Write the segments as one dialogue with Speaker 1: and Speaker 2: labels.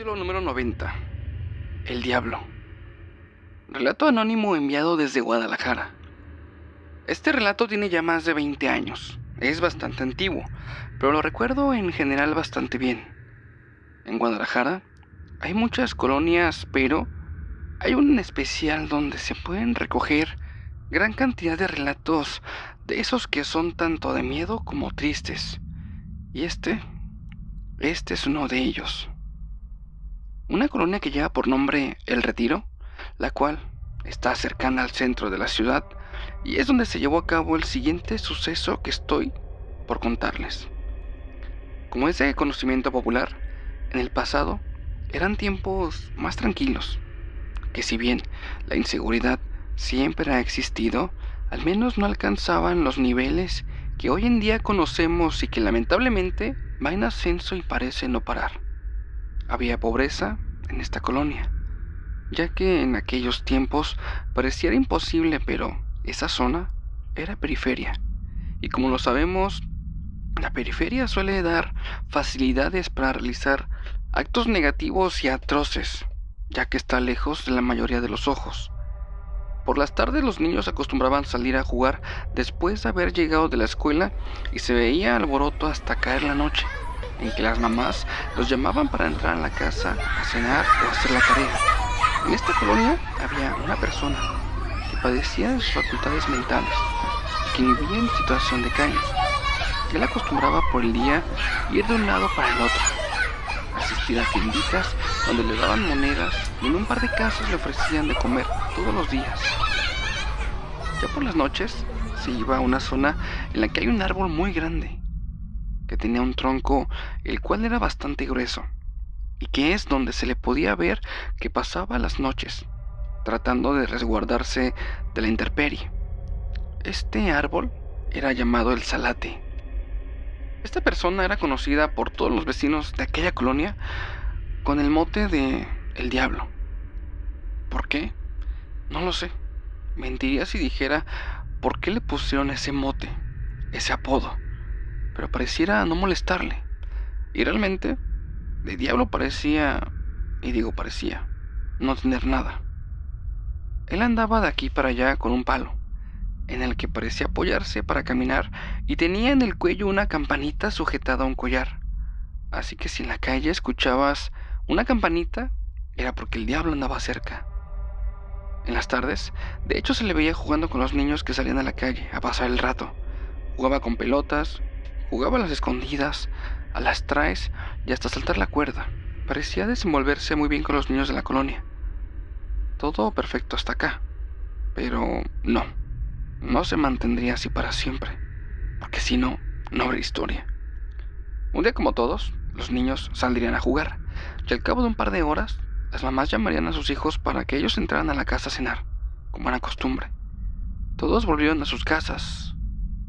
Speaker 1: Capítulo número 90. El Diablo. Relato anónimo enviado desde Guadalajara. Este relato tiene ya más de 20 años. Es bastante antiguo, pero lo recuerdo en general bastante bien. En Guadalajara hay muchas colonias, pero hay una en especial donde se pueden recoger gran cantidad de relatos de esos que son tanto de miedo como tristes. Y este es uno de ellos. Una colonia que lleva por nombre El Retiro, la cual está cercana al centro de la ciudad y es donde se llevó a cabo el siguiente suceso que estoy por contarles. Como es de conocimiento popular, en el pasado eran tiempos más tranquilos, que si bien la inseguridad siempre ha existido, al menos no alcanzaban los niveles que hoy en día conocemos y que lamentablemente va en ascenso y parece no parar. Había pobreza en esta colonia, ya que en aquellos tiempos pareciera imposible, pero esa zona era periferia. Y como lo sabemos, la periferia suele dar facilidades para realizar actos negativos y atroces, ya que está lejos de la mayoría de los ojos. Por las tardes los niños acostumbraban salir a jugar después de haber llegado de la escuela y se veía alboroto hasta caer la noche, en que las mamás los llamaban para entrar a la casa a cenar o hacer la tarea. En esta colonia había una persona que padecía de sus facultades mentales y que vivía en situación de calle. Él acostumbraba por el día ir de un lado para el otro, asistir a tienditas donde le daban monedas y en un par de casas le ofrecían de comer todos los días. Ya por las noches se iba a una zona en la que hay un árbol muy grande, que tenía un tronco el cual era bastante grueso, y que es donde se le podía ver que pasaba las noches, tratando de resguardarse de la intemperie. Este árbol era llamado el Salate. Esta persona era conocida por todos los vecinos de aquella colonia con el mote de El Diablo. ¿Por qué? No lo sé. Mentiría si dijera por qué le pusieron ese mote, ese apodo, pero pareciera no molestarle. Y realmente, de Diablo parecía, y digo parecía, no tener nada. Él andaba de aquí para allá con un palo, en el que parecía apoyarse para caminar, y tenía en el cuello una campanita sujetada a un collar. Así que si en la calle escuchabas una campanita, era porque el diablo andaba cerca. En las tardes, de hecho, se le veía jugando con los niños que salían a la calle a pasar el rato. Jugaba con pelotas, jugaba a las escondidas, a las traes y hasta saltar la cuerda. Parecía desenvolverse muy bien con los niños de la colonia. Todo perfecto hasta acá. Pero no se mantendría así para siempre, porque si no, no habría historia. Un día como todos, los niños saldrían a jugar, y al cabo de un par de horas, las mamás llamarían a sus hijos para que ellos entraran a la casa a cenar, como era costumbre. Todos volvieron a sus casas,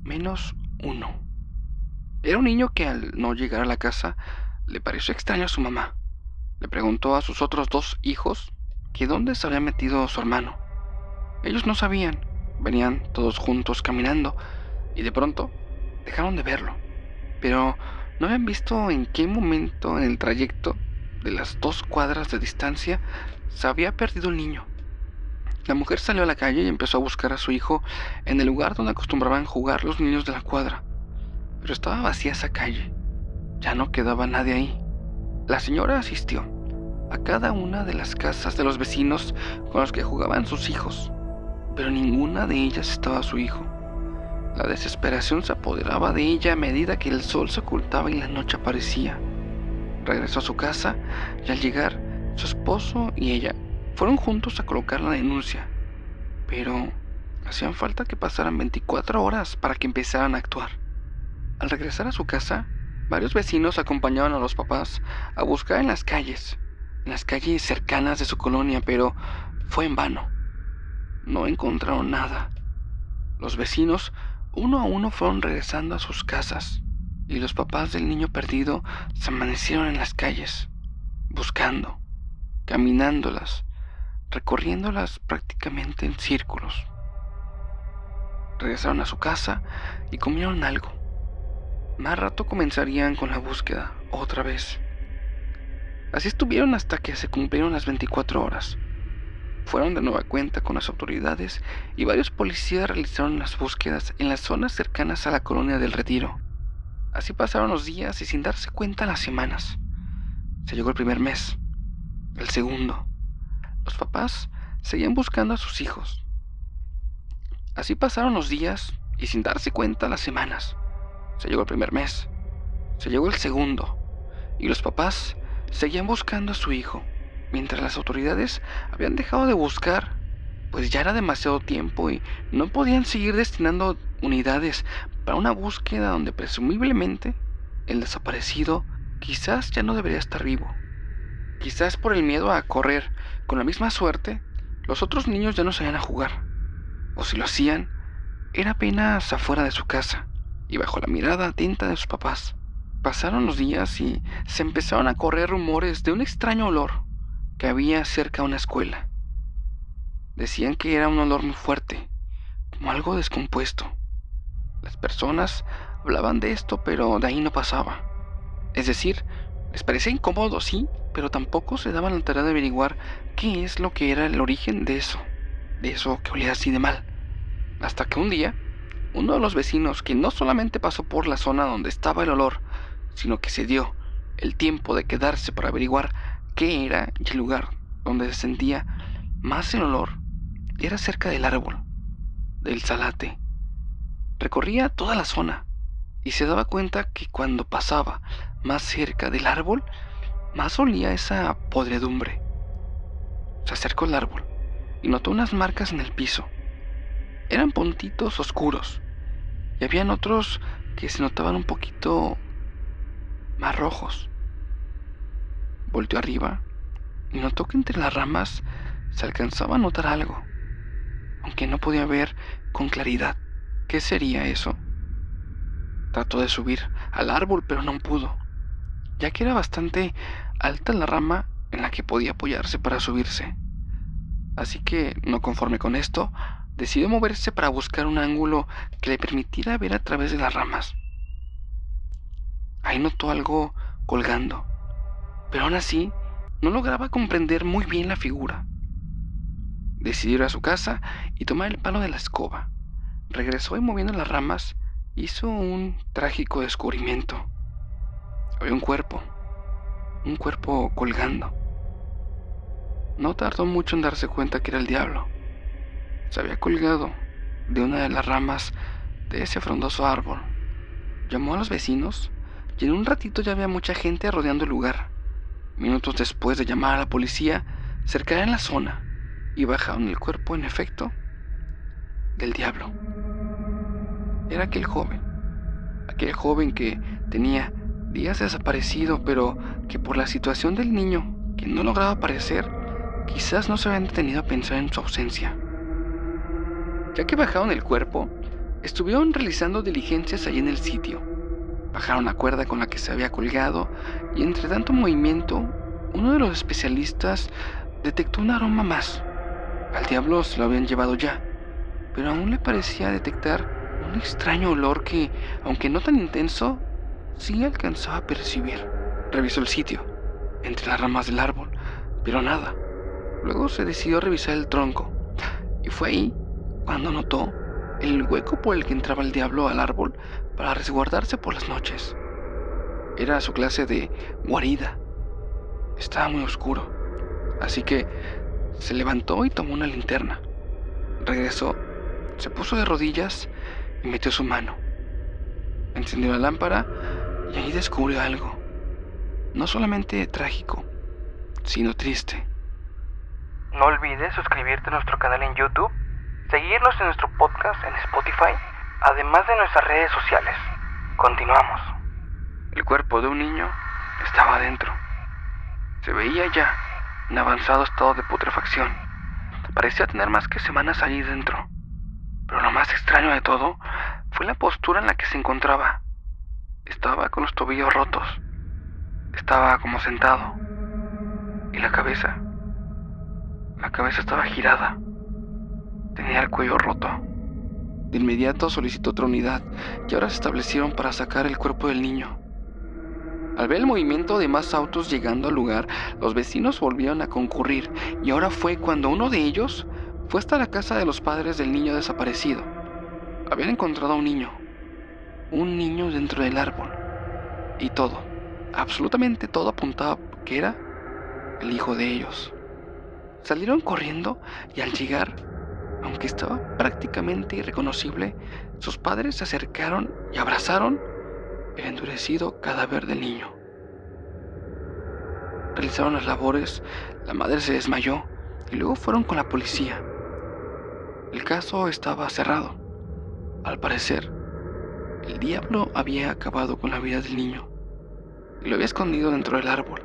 Speaker 1: menos uno. Era un niño que al no llegar a la casa le pareció extraño a su mamá. Le preguntó a sus otros dos hijos que dónde se había metido su hermano. Ellos no sabían, venían todos juntos caminando y de pronto dejaron de verlo, pero no habían visto en qué momento en el trayecto de las 2 cuadras de distancia se había perdido el niño. La mujer salió a la calle y empezó a buscar a su hijo en el lugar donde acostumbraban jugar los niños de la cuadra, pero estaba vacía esa calle, ya no quedaba nadie ahí. La señora asistió a cada una de las casas de los vecinos con los que jugaban sus hijos, pero ninguna de ellas estaba su hijo. La desesperación se apoderaba de ella a medida que el sol se ocultaba y la noche aparecía. Regresó a su casa y al llegar, su esposo y ella fueron juntos a colocar la denuncia, pero hacían falta que pasaran 24 horas para que empezaran a actuar. Al regresar a su casa, varios vecinos acompañaban a los papás a buscar en las calles cercanas de su colonia, pero fue en vano. No encontraron nada. Los vecinos, uno a uno, fueron regresando a sus casas, y los papás del niño perdido se amanecieron en las calles, buscando, caminándolas, recorriéndolas prácticamente en círculos. Regresaron a su casa y comieron algo. Más rato comenzarían con la búsqueda, otra vez. Así estuvieron hasta que se cumplieron las 24 horas. Fueron de nueva cuenta con las autoridades y varios policías realizaron las búsquedas en las zonas cercanas a la colonia del Retiro. Así pasaron los días y sin darse cuenta las semanas. Se llegó el primer mes, el segundo. Los papás seguían buscando a sus hijos. Así pasaron los días y sin darse cuenta las semanas. Se llegó el primer mes, se llegó el segundo y los papás seguían buscando a su hijo, mientras las autoridades habían dejado de buscar, pues ya era demasiado tiempo y no podían seguir destinando unidades para una búsqueda donde presumiblemente el desaparecido quizás ya no debería estar vivo. Quizás por el miedo a correr con la misma suerte, los otros niños ya no salían a jugar, o si lo hacían, era apenas afuera de su casa y bajo la mirada atenta de sus papás. Pasaron los días y se empezaron a correr rumores de un extraño olor que había cerca de una escuela. Decían que era un olor muy fuerte, como algo descompuesto. Las personas hablaban de esto, pero de ahí no pasaba. Es decir, les parecía incómodo, sí, pero tampoco se daban la tarea de averiguar qué es lo que era el origen de eso que olía así de mal. Hasta que un día, uno de los vecinos, que no solamente pasó por la zona donde estaba el olor, sino que se dio el tiempo de quedarse para averiguar qué era y el lugar donde se sentía más el olor, era cerca del árbol, del salate. Recorría toda la zona y se daba cuenta que cuando pasaba más cerca del árbol, más olía esa podredumbre. Se acercó al árbol y notó unas marcas en el piso. Eran puntitos oscuros y habían otros que se notaban un poquito más rojos. Volteó arriba y notó que entre las ramas se alcanzaba a notar algo, aunque no podía ver con claridad. ¿Qué sería eso? Trató de subir al árbol, pero no pudo, ya que era bastante alta la rama en la que podía apoyarse para subirse. Así que, no conforme con esto, decidió moverse para buscar un ángulo que le permitiera ver a través de las ramas. Ahí notó algo colgando, pero aún así no lograba comprender muy bien la figura. Decidió ir a su casa y tomar el palo de la escoba. Regresó y moviendo las ramas hizo un trágico descubrimiento. Había un cuerpo colgando. No tardó mucho en darse cuenta que era el diablo. Se había colgado de una de las ramas de ese frondoso árbol. Llamó a los vecinos y en un ratito ya había mucha gente rodeando el lugar. Minutos después de llamar a la policía, cercaron en la zona y bajaron el cuerpo, en efecto, del diablo. Era aquel joven que tenía días desaparecido, pero que por la situación del niño, que no lograba aparecer, quizás no se habían detenido a pensar en su ausencia. Ya que bajaron el cuerpo, estuvieron realizando diligencias allí en el sitio. Bajaron la cuerda con la que se había colgado y entre tanto movimiento, uno de los especialistas detectó un aroma más. Al diablo se lo habían llevado ya, pero aún le parecía detectar un extraño olor que, aunque no tan intenso, sí alcanzaba a percibir. Revisó el sitio, entre las ramas del árbol, pero nada. Luego se decidió a revisar el tronco, y fue ahí cuando notó el hueco por el que entraba el diablo al árbol para resguardarse por las noches. Era su clase de guarida. Estaba muy oscuro, así que se levantó y tomó una linterna. Regresó, se puso de rodillas y metió su mano. Encendió la lámpara y ahí descubrió algo, no solamente trágico, sino triste.
Speaker 2: No olvides suscribirte a nuestro canal en YouTube, seguirnos en nuestro podcast en Spotify, además de nuestras redes sociales. Continuamos.
Speaker 1: El cuerpo de un niño estaba adentro. Se veía ya en avanzado estado de putrefacción. Parecía tener más que semanas allí dentro. Pero lo más extraño de todo fue la postura en la que se encontraba. Estaba con los tobillos rotos. Estaba como sentado. Y la cabeza estaba girada. Tenía el cuello roto. De inmediato solicitó otra unidad y ahora se establecieron para sacar el cuerpo del niño. Al ver el movimiento de más autos llegando al lugar, los vecinos volvieron a concurrir y ahora fue cuando uno de ellos fue hasta la casa de los padres del niño desaparecido. Habían encontrado a un niño dentro del árbol y todo, absolutamente todo apuntaba que era el hijo de ellos. Salieron corriendo y al llegar, aunque estaba prácticamente irreconocible, sus padres se acercaron y abrazaron el endurecido cadáver del niño. Realizaron las labores, la madre se desmayó y luego fueron con la policía. El caso estaba cerrado. Al parecer, el diablo había acabado con la vida del niño y lo había escondido dentro del árbol.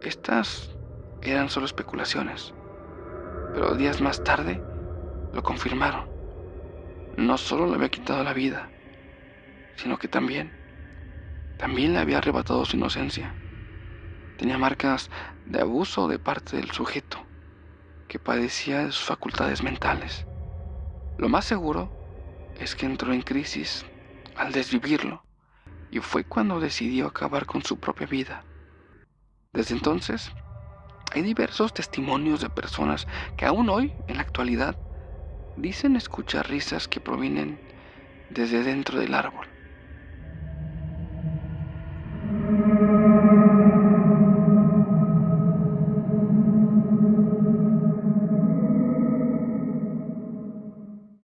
Speaker 1: Estas eran solo especulaciones, pero días más tarde lo confirmaron. No solo le había quitado la vida, sino que también le había arrebatado su inocencia. Tenía marcas de abuso de parte del sujeto, que padecía de sus facultades mentales. Lo más seguro es que entró en crisis al desvivirlo, y fue cuando decidió acabar con su propia vida. Desde entonces, hay diversos testimonios de personas que aún hoy, en la actualidad, dicen escuchar risas que provienen desde dentro del árbol.